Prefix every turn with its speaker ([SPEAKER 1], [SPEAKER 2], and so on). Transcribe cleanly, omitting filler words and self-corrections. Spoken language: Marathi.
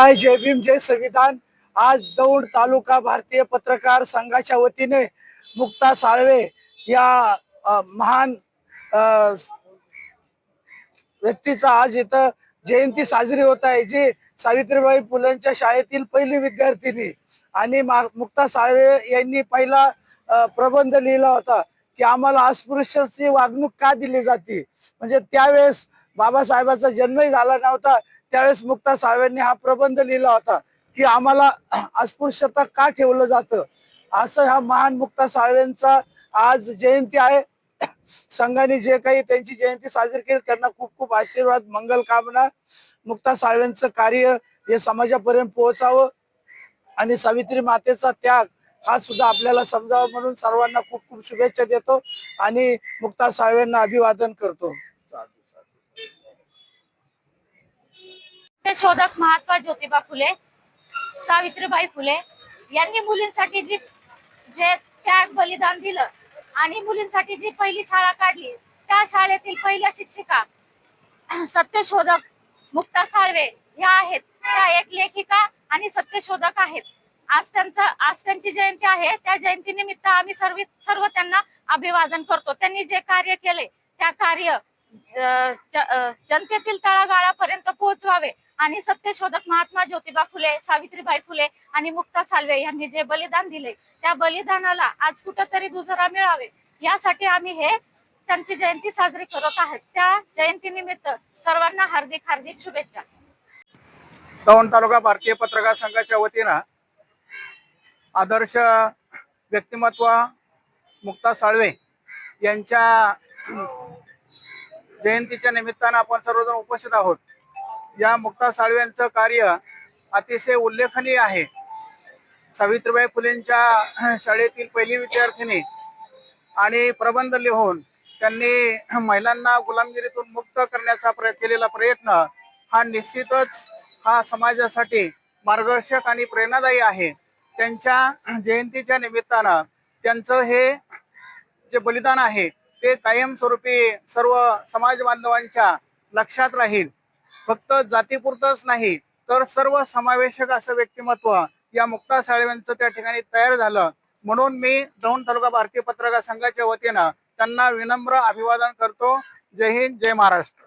[SPEAKER 1] जय जय भीम जय संविधान। आज दौंड तालुका भारतीय पत्रकार संघाच्या वतीने मुक्ता साळवे या महान व्यक्तीचा आज इथं जयंती साजरी होत आहे, जी सावित्रीबाई फुलेंच्या शाळेतील पहिली विद्यार्थिनी आणि मुक्ता साळवे यांनी पहिला प्रबंध लिहिला होता की आम्हाला अस्पृश्याची वागणूक का दिली जाते। म्हणजे त्यावेळेस बाबासाहेबांचा जन्मही झाला नव्हता, त्यावेळेस मुक्ता साळवेंनी हा प्रबंध लिहिला होता की आम्हाला अस्पृश्यता का ठेवलं जातं। असं ह्या महान मुक्ता साळवेंचा आज जयंती आहे। संघाने जे काही त्यांची जयंती साजरी केली त्यांना खूप खूप आशीर्वाद, मंगल कामना। मुक्ता साळवेंचं कार्य हे समाजापर्यंत पोहोचावं आणि सावित्री मातेचा त्याग हा सुद्धा आपल्याला समजावं म्हणून सर्वांना खूप खूप शुभेच्छा देतो आणि मुक्ता साळवेंना अभिवादन करतो।
[SPEAKER 2] शोधक महात्मा ज्योतिबा फुले, सावित्रीबाई फुले यांनी मुलींसाठी जे त्याग बलिदान दिलं आणि मुलींसाठी जी पहिली शाळा काढली, त्या शाळेतील पहिल्या शिक्षिका सत्यशोधक मुक्ता साळवे ह्या आहेत। त्या एक लेखिका आणि सत्यशोधक आहेत। आज त्यांची जयंती आहे। त्या जयंतीनिमित्त आम्ही सर्व त्यांना अभिवादन करतो। त्यांनी जे कार्य केले त्या कार्य जनतेतील तळागाळापर्यंत पोहोचवावे आणि सत्यशोधक महात्मा ज्योतिबा फुले, सावित्रीबाई फुले आणि मुक्ता साळवे यांनी जे बलिदान दिले त्या बलिदानाला आज कुठेतरी दुजोरा मिळावे यासाठी आम्ही त्यांची जयंती साजरी करत आहोत। त्या जयंतीनिमित्त सर्वांना हार्दिक हार्दिक शुभेच्छा।
[SPEAKER 3] दौंड तालुका भारतीय पत्रकार संघाच्या वतीनं आदर्श व्यक्तिमत्व मुक्ता साळवे यांच्या जयंतीच्या निमित्तानं आपण सर्वजण उपस्थित आहोत। या मुक्ता साळवेंचं कार्य अतिशय उल्लेखनीय आहे। सावित्रीबाई फुलेंच्या शाळेतील पहिली विद्यार्थिनी आणि प्रबंध लिहून त्यांनी महिलांना गुलामगिरीतून मुक्त करण्याचा केलेला प्रयत्न हा निश्चितच हा समाजासाठी मार्गदर्शक आणि प्रेरणादायी आहे। त्यांच्या जयंतीच्या निमित्तानं त्यांचं हे जे बलिदान आहे ते कायमस्वरूपी सर्व समाज बांधवांच्या लक्षात राहील। फक्त जातीपुरतंच नाही तर सर्व समावेशक असं व्यक्तिमत्व या मुक्ता साळवेंचं त्या ठिकाणी तयार झालं। म्हणून मी दौंड तालुका भारतीय पत्रकार संघाच्या वतीनं त्यांना विनम्र अभिवादन करतो। जय हिंद, जय महाराष्ट्र।